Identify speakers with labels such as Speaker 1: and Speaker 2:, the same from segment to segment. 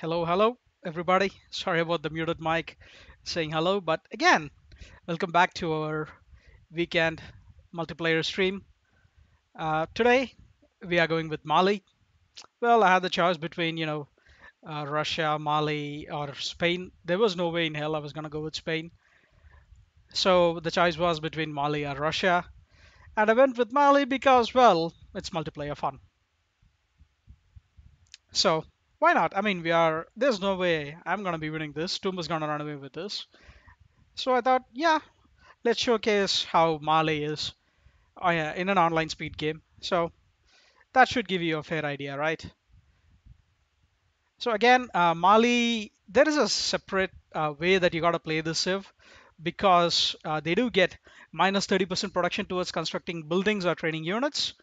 Speaker 1: Hello, hello, everybody. Sorry about the muted mic saying hello, but again, welcome back to our weekend multiplayer stream. Today, we are going with Mali. Well, I had the choice between, Russia, Mali, or Spain. There was no way in hell I was going to go with Spain. So the choice was between Mali or Russia. And I went with Mali because, well, it's multiplayer fun. So why not? I mean, there's no way I'm going to be winning this. Toom is going to run away with this. So I thought, yeah, let's showcase how Mali is yeah, in an online speed game. So that should give you a fair idea, right? So again, Mali, there is a separate way that you got to play this civ because they do get minus 30% production towards constructing buildings or training units.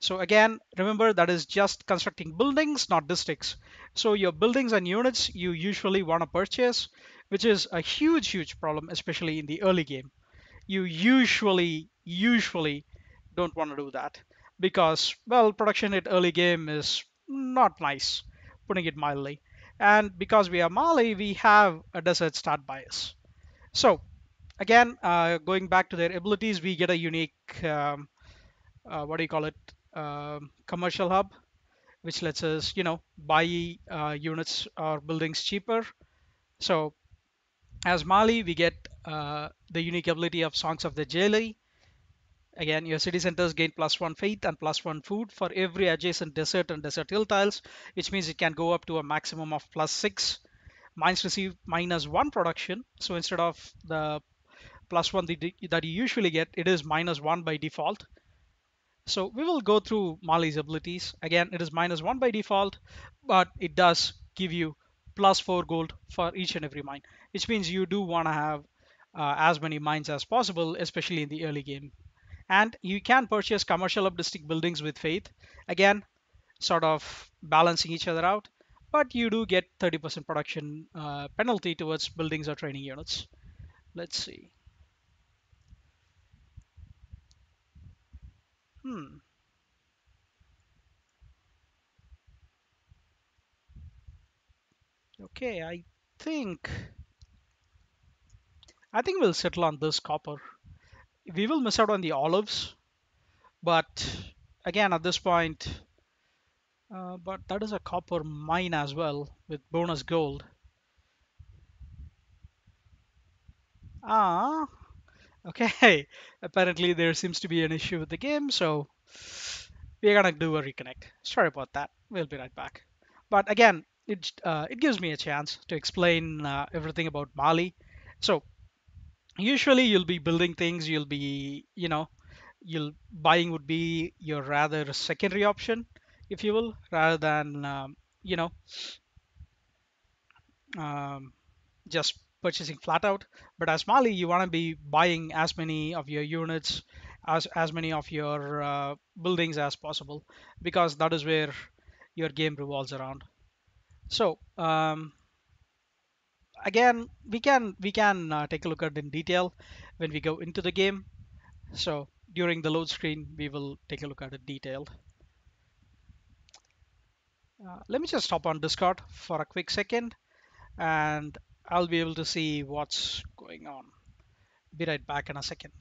Speaker 1: So again, remember that is just constructing buildings, not districts. So your buildings and units you usually want to purchase, which is a huge problem, especially in the early game. You usually don't want to do that because well production at early game is not nice, putting it mildly, and because we are Mali we have a desert start bias. So again, going back to their abilities, we get a unique what do you call it, commercial hub, which lets us buy units or buildings cheaper. So as Mali we get the unique ability of songs of the Jailer. Again, your city centers gain +1 faith and +1 food for every adjacent desert and desert hill tiles, which means it can go up to a maximum of +6. Mines receive -1 production. So instead of the +1 that you usually get, it is -1 by default. So we will go through Mali's abilities. Again, it is -1 by default, but it does give you +4 gold for each and every mine, which means you do want to have as many mines as possible, especially in the early game. And you can purchase commercial updistic buildings with faith, again sort of balancing each other out, but you do get 30% production penalty towards buildings or training units. Let's see. hmm okay, think I think we'll settle on this copper. We will miss out on the olives, but again at this point, but that is a copper mine as well with bonus gold. Ah, okay. Apparently there seems to be an issue with the game, so we're gonna do a reconnect. Sorry about that. We'll be right back. But again, it gives me a chance to explain everything about Mali. So usually you'll be building things. You'll be, you'll buying would be your rather secondary option, if you will, rather than you know um, just purchasing flat out. But as Mali, you want to be buying as many of your units, as many of your buildings as possible, because that is where your game revolves around. So again, we can take a look at it in detail when we go into the game. So during the load screen, we will take a look at it detailed. Let me just hop on Discord for a quick second, and I'll be able to see what's going on. Be right back in a second.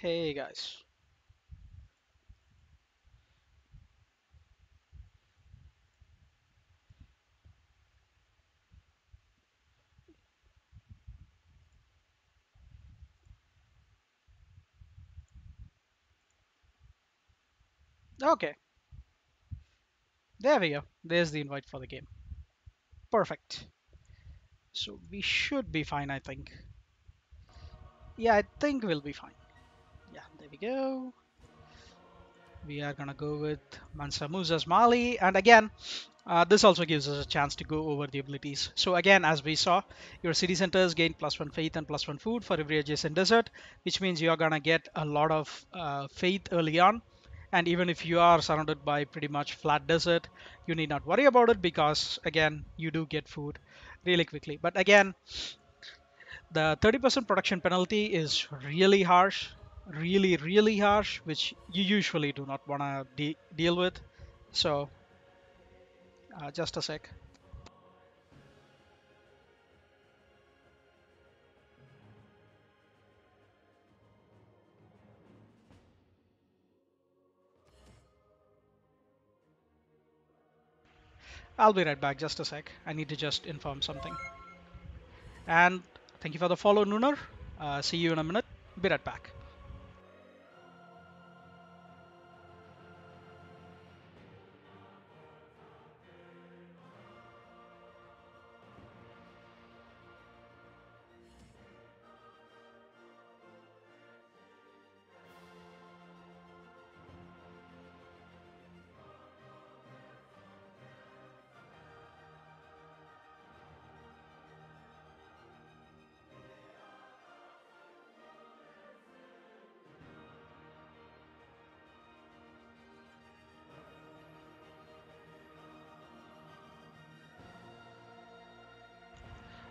Speaker 1: Hey guys. Okay, there we go. There's the invite for the game. Perfect. So we should be fine, I think. Yeah, I think we'll be fine. Yeah, there we go. We are gonna go with Mansa Musa's Mali, and again, this also gives us a chance to go over the abilities. So again, as we saw, your city centers gain +1 faith and +1 food for every adjacent desert, which means you're gonna get a lot of faith early on. And even if you are surrounded by pretty much flat desert, you need not worry about it because again, you do get food really quickly. But again, the 30% production penalty is really harsh, really harsh, which you usually do not want to deal with. So just a sec. I'll be right back. Just a sec. I need to just inform something. And thank you for the follow, Nooner. See you in a minute. Be right back.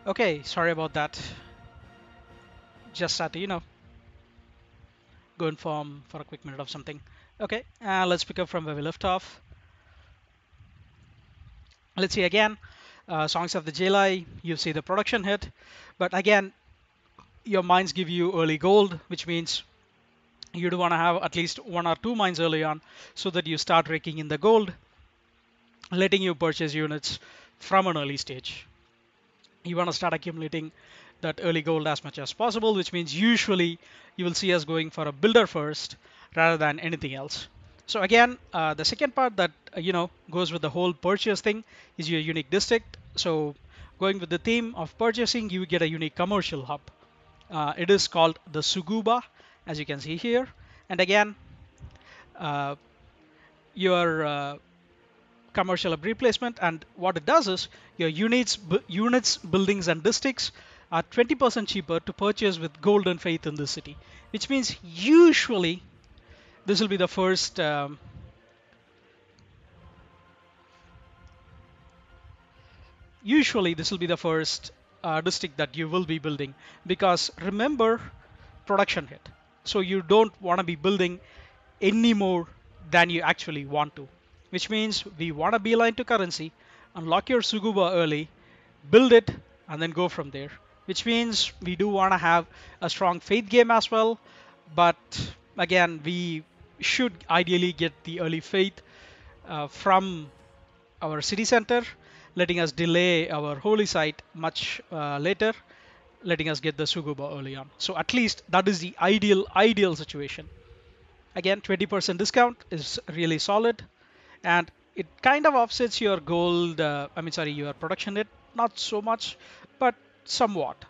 Speaker 1: Okay, sorry about that. Just had to, go inform for a quick minute of something. Okay, let's pick up from where we left off. Let's see again. Songs of the Jelai, you see the production hit, but again, your mines give you early gold, which means you do want to have at least 1 or 2 mines early on so that you start raking in the gold, letting you purchase units from an early stage. You want to start accumulating that early gold as much as possible, which means usually you will see us going for a builder first rather than anything else. So again, the second part that goes with the whole purchase thing is your unique district. So going with the theme of purchasing, you get a unique commercial hub. It is called the Suguba, as you can see here. And again, uh, your commercial hub replacement, and what it does is your units, buildings, and districts are 20% cheaper to purchase with gold and faith in the city, which means usually this will be the first. Usually this will be the first district that you will be building because remember production hit. So you don't want to be building any more than you actually want to, which means we want to beeline to currency, unlock your Suguba early, build it, and then go from there. Which means we do want to have a strong faith game as well, but again, we should ideally get the early faith from our city center, letting us delay our holy site much later, letting us get the Suguba early on. So at least that is the ideal situation. Again, 20% discount is really solid, and it kind of offsets your gold. Your production hit, not so much, but somewhat.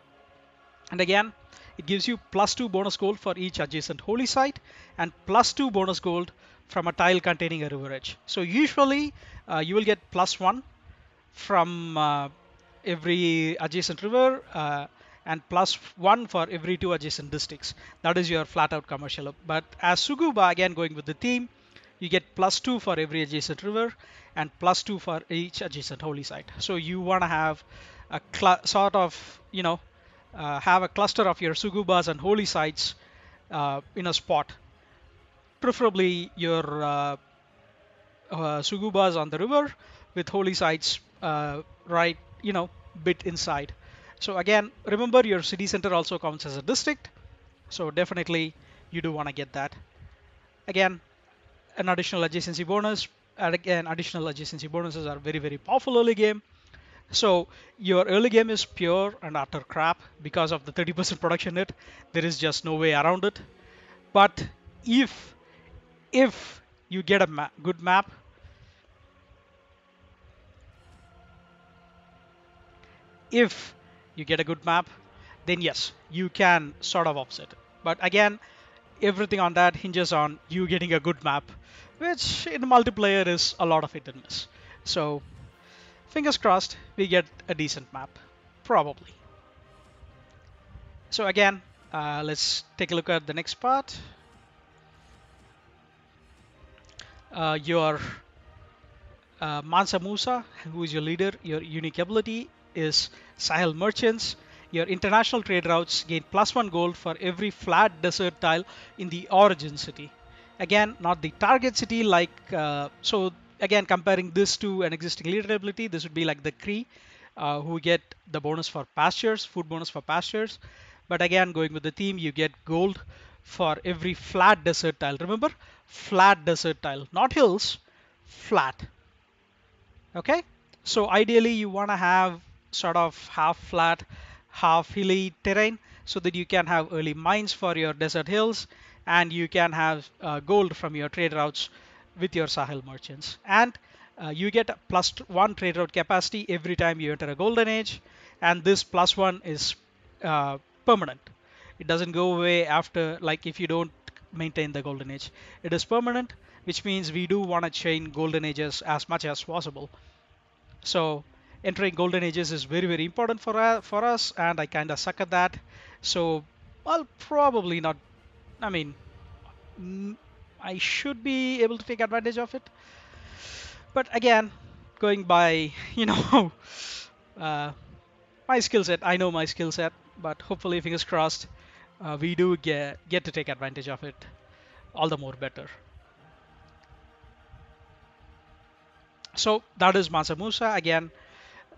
Speaker 1: And again, it gives you +2 bonus gold for each adjacent holy site and +2 bonus gold from a tile containing a river edge. So usually you will get +1 from every adjacent river and +1 for every 2 adjacent districts. That is your flat out commercial. But as Suguba, again going with the theme, you get +2 for every adjacent river and +2 for each adjacent holy site. So you want to have a sort of, have a cluster of your Sugubas and holy sites in a spot. Preferably your Sugubas on the river with holy sites right, bit inside. So again, remember your city center also counts as a district. So definitely you do want to get that. Again, an additional adjacency bonus. And again, additional adjacency bonuses are very powerful early game. So your early game is pure and utter crap because of the 30% production hit. There is just no way around it. But if you get a good map, if you get a good map, then yes, you can sort of offset it. But again, everything on that hinges on you getting a good map, which in multiplayer is a lot of hit and miss. So fingers crossed we get a decent map, probably. So again, let's take a look at the next part. Your Mansa Musa, who is your leader, your unique ability is Sahel Merchants. Your international trade routes gain +1 gold for every flat desert tile in the origin city. Again, not the target city like, so again, comparing this to an existing leader ability, this would be like the Cree, who get the bonus for pastures, food bonus for pastures. But again, going with the theme, you get gold for every flat desert tile. Remember, flat desert tile, not hills, flat. Okay, so ideally you want to have sort of half flat, half hilly terrain so that you can have early mines for your desert hills, and you can have gold from your trade routes with your Sahel merchants. And you get a +1 trade route capacity every time you enter a golden age, and this +1 is permanent. It doesn't go away after, like if you don't maintain the golden age. It is permanent, which means we do want to chain golden ages as much as possible. So entering golden ages is very, very important for us, and I kind of suck at that. So I'll probably not. I mean, I should be able to take advantage of it. But again, going by uh, my skill set, I know my skill set. But hopefully, fingers crossed, we do get to take advantage of it. All the more better. So that is Mansa Musa again.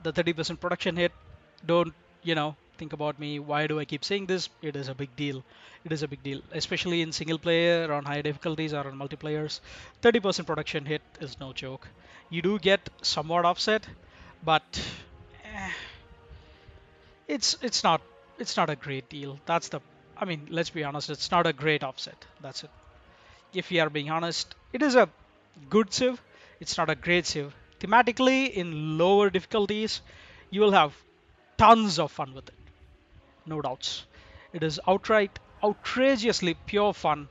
Speaker 1: The 30% production hit. Don't think about me. Why do I keep saying this? It is a big deal. It is a big deal, especially in single player, on high difficulties, or on multiplayers. 30% production hit is no joke. You do get somewhat offset, but eh, it's not a great deal. That's the I mean, let's be honest. It's not a great offset. That's it. If we are being honest, it is a good sieve. It's not a great sieve. Thematically, in lower difficulties, you will have tons of fun with it, no doubts. It is outright, outrageously pure fun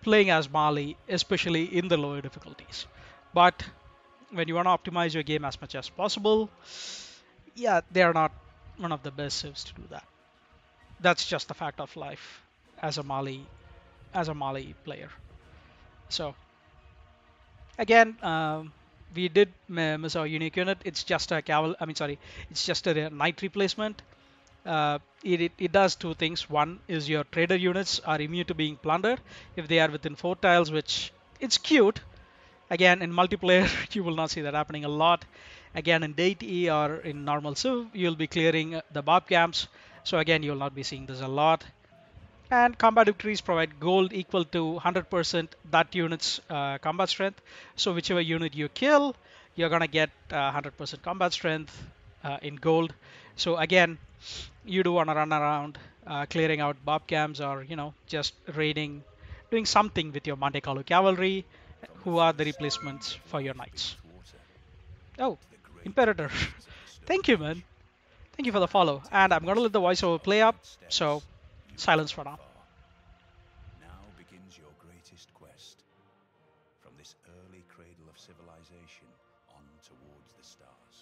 Speaker 1: playing as Mali, especially in the lower difficulties. But when you want to optimize your game as much as possible, yeah, they are not one of the best civs to do that. That's just the fact of life as a Mali player. So again, we did miss our unique unit. It's just a it's just a knight replacement. It does two things. One is your trader units are immune to being plundered if they are within 4 tiles, which it's cute. Again, in multiplayer, you will not see that happening a lot. Again, in deity or in normal civ, you'll be clearing the bob camps. So again, you'll not be seeing this a lot. And combat victories provide gold equal to 100% that unit's combat strength. So whichever unit you kill, you're gonna get 100% combat strength in gold. So again, you do want to run around clearing out bob cams, or just raiding, doing something with your Monte Carlo cavalry, who are the replacements for your knights. Oh, Imperator. Thank you, man. Thank you for the follow. And I'm going to let the voiceover play up, so silence for now.
Speaker 2: Now begins your greatest quest. From this early cradle of civilization on towards the stars.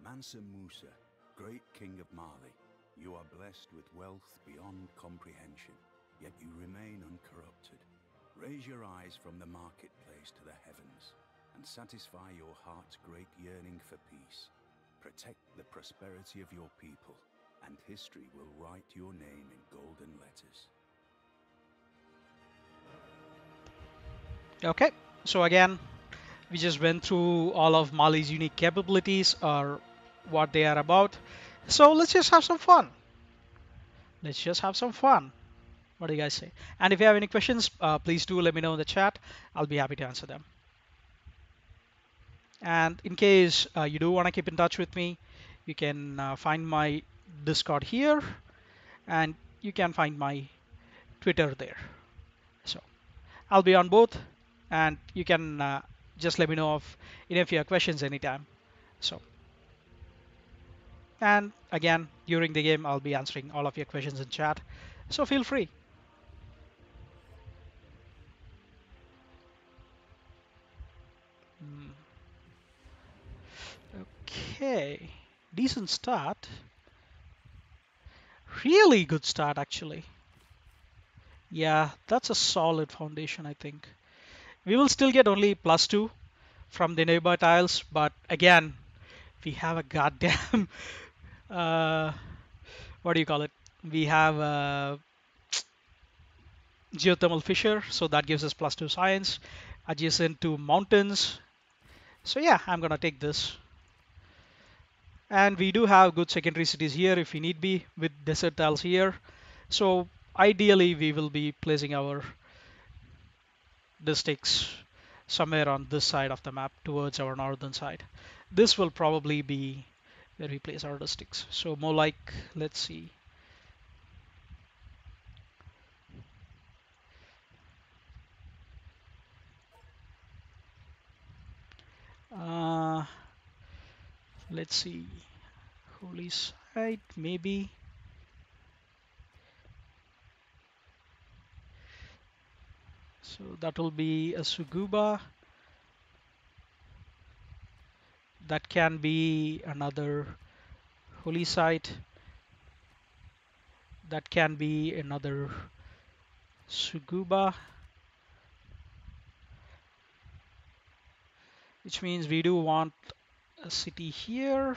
Speaker 2: Mansa Musa, great king of Mali, you are blessed with wealth beyond comprehension, yet you remain uncorrupted. Raise your eyes from the marketplace to the heavens, and satisfy your heart's great yearning for peace. Protect the prosperity of your people, and history will write your name in golden letters.
Speaker 1: Okay, so again, we just went through all of Mali's unique capabilities, or what they are about. So let's just have some fun. Let's just have some fun. What do you guys say? And if you have any questions, please do let me know in the chat. I'll be happy to answer them. And in case you do want to keep in touch with me, you can find my Discord here, and you can find my Twitter there. So I'll be on both, and you can just let me know if you have questions anytime. So, and again, during the game, I'll be answering all of your questions in chat. So feel free. Okay, decent start. Really good start, actually. Yeah, that's a solid foundation, I think. We will still get only +2 from the neighbor tiles, but again, we have a goddamn, uh, what do you call it? We have a geothermal fissure, so that gives us +2 science, adjacent to mountains. So yeah, I'm gonna take this. And we do have good secondary cities here if we need be with desert tiles here. So ideally we will be placing our districts somewhere on this side of the map towards our northern side. This will probably be where we place our districts. So more like, let's see. Uh, let's see. Holy site, maybe. So that will be a Suguba. That can be another holy site. That can be another Suguba, which means we do want a city here.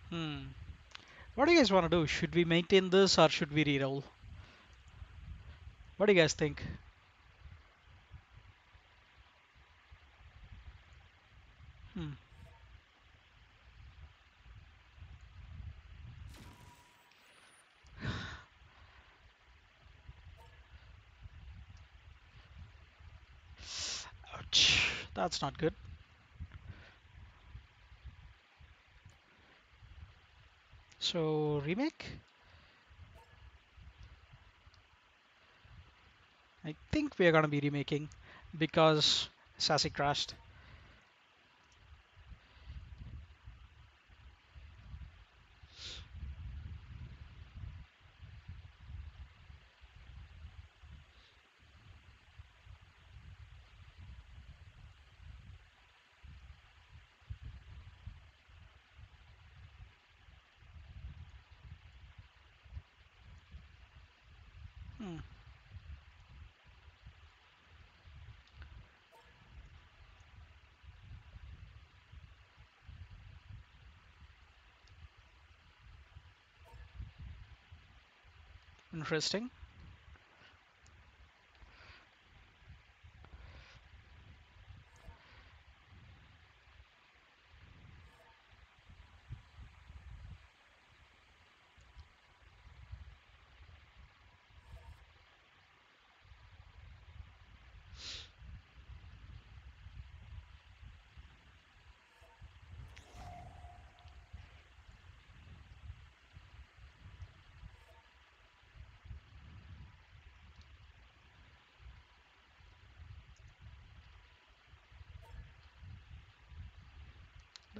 Speaker 1: Hmm. What do you guys want to do? Should we maintain this or should we reroll? What do you guys think? Hmm. Ouch. That's not good. So remake? I think we are gonna be remaking because Sassy crashed. Hmm. Interesting.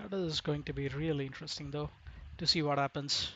Speaker 1: That is going to be really interesting though to see what happens.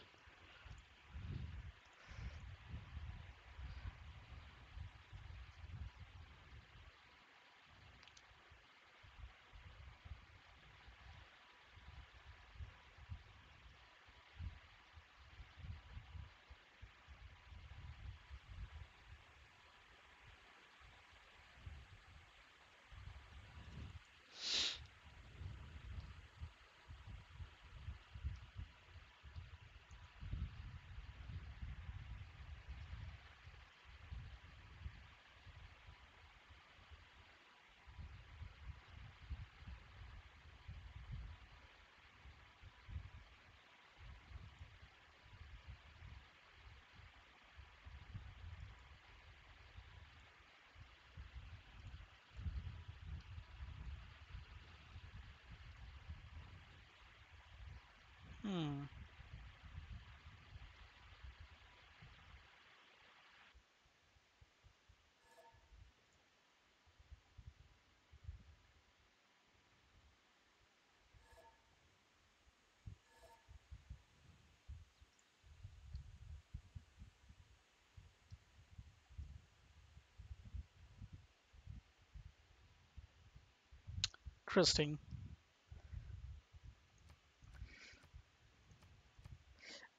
Speaker 1: Interesting.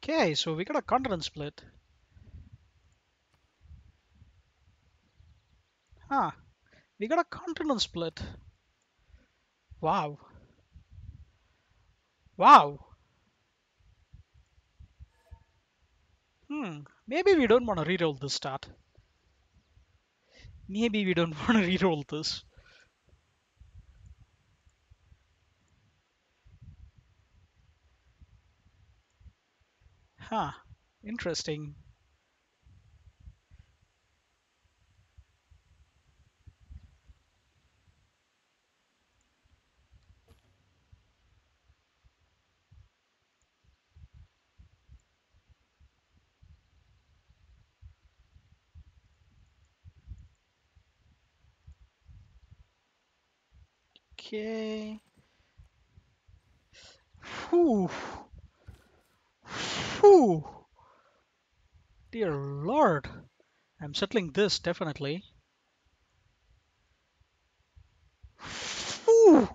Speaker 1: Okay, so we got a continent split. Huh. We got a continent split. Wow. Wow. Maybe we don't want to reroll this start. Maybe we don't want to reroll this. Huh. Interesting. Okay. Whew. Whew. Dear Lord. I'm settling this definitely. Whew.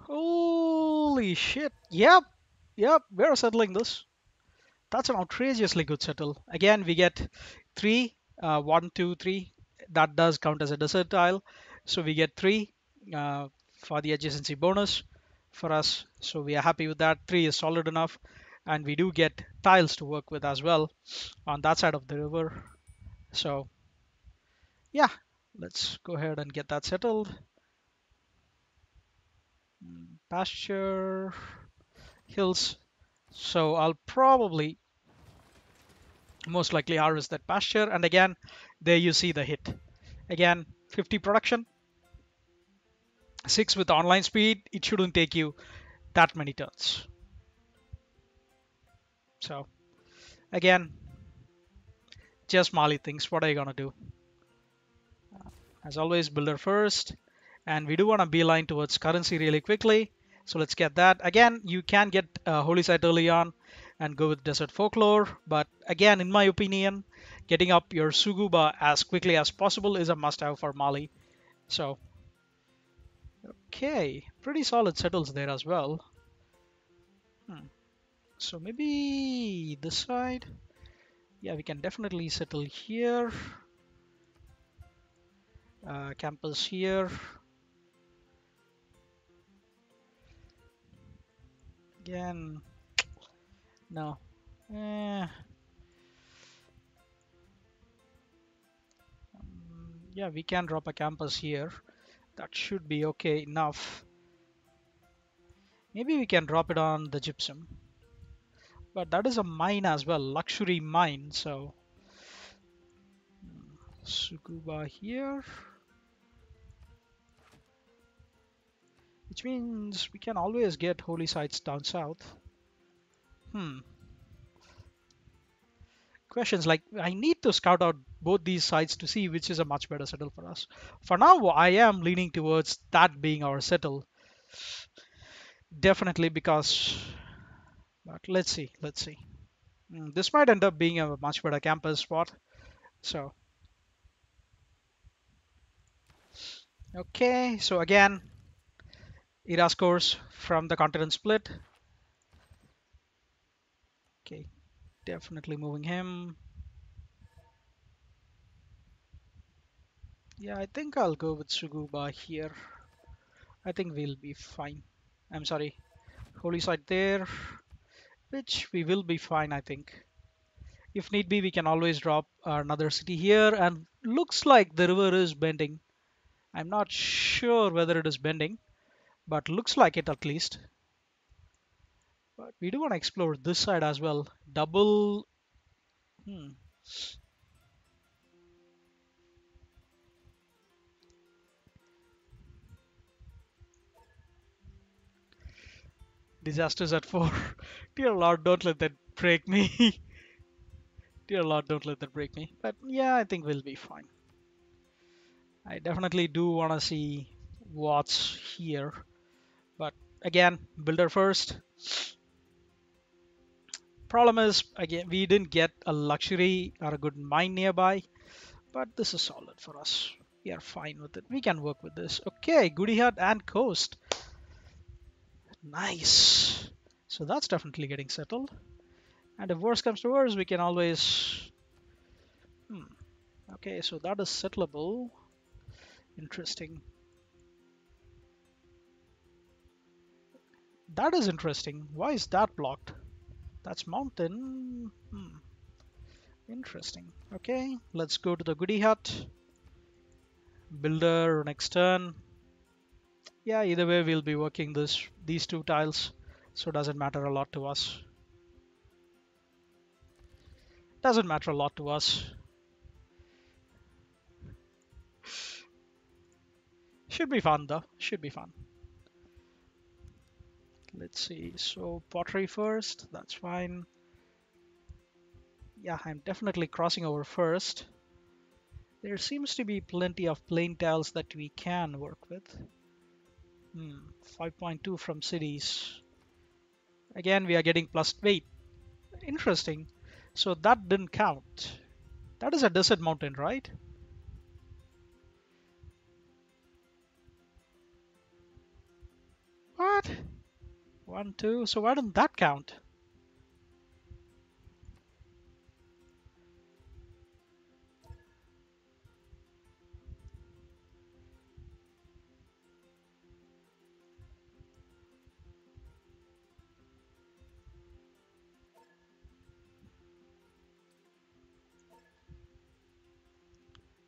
Speaker 1: Holy shit. Yep. Yep. We're settling this. That's an outrageously good settle. Again, we get three, one, two, three. That does count as a desert tile. So we get three for the adjacency bonus for us. So we are happy with that. Three is solid enough. And we do get tiles to work with as well on that side of the river. So yeah, let's go ahead and get that settled. Pasture, hills. So I'll probably most likely harvest that pasture. And again, there you see the hit. Again, 50 production, 6 with online speed. It shouldn't take you that many turns. So again, just Mali things. What are you gonna do? As always, builder first. And we do want to beeline towards currency really quickly. So let's get that. Again, you can get Holy Site early on and go with Desert Folklore. But again, in my opinion, getting up your Suguba as quickly as possible is a must-have for Mali. So, okay, pretty solid settles there as well. So maybe this side. Yeah, we can definitely settle here. Campus here. Again, no. Eh, yeah, we can drop a campus here. That should be okay enough. Maybe we can drop it on the gypsum. But that is a mine as well, luxury mine. So Sukuba here, which means we can always get holy sites down south. Hmm. Questions like I need to scout out both these sites to see which is a much better settle for us. For now, I am leaning towards that being our settle. Definitely because, but let's see, let's see. This might end up being a much better campus spot. So, okay, so again, Era scores from the continent split. Okay, definitely moving him. Yeah, I think I'll go with Suguba here. I think we'll be fine. I'm sorry, holy site there, which we will be fine, I think. If need be, we can always drop another city here. And looks like the river is bending. I'm not sure whether it is bending, but looks like it at least. But we do want to explore this side as well. Double. Hmm. Disasters at 4. Dear Lord, don't let that break me. Dear Lord, don't let that break me. But yeah, I think we'll be fine. I definitely do want to see what's here. But again, builder first. Problem is, again, we didn't get a luxury or a good mine nearby. but this is solid for us. We are fine with it. We can work with this. Okay, Goody Hut and Coast. Nice. So that's definitely getting settled. And if worse comes to worse, we can always... Okay, so that is settleable. Interesting. That is interesting. Why is that blocked? That's mountain. Interesting. Okay, let's go to the Goody Hut. Builder next turn. Yeah, either way we'll be working these two tiles, so it doesn't matter a lot to us. Doesn't matter a lot to us. Should be fun though. Should be fun. Let's see. So pottery first. That's fine. Yeah, I'm definitely crossing over first. There seems to be plenty of plain tiles that we can work with. 5.2 from cities. Again, we are getting plus weight. Interesting. So that didn't count. That is a desert mountain, right? What? 1, 2. So why didn't that count?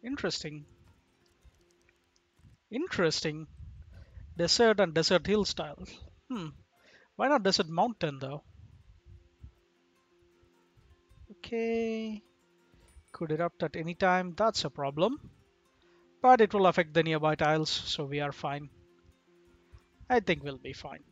Speaker 1: Interesting. Interesting. Desert and desert hill style. Why not desert mountain though? Okay. Could erupt at any time. That's a problem. But it will affect the nearby tiles, so we are fine. I think we'll be fine.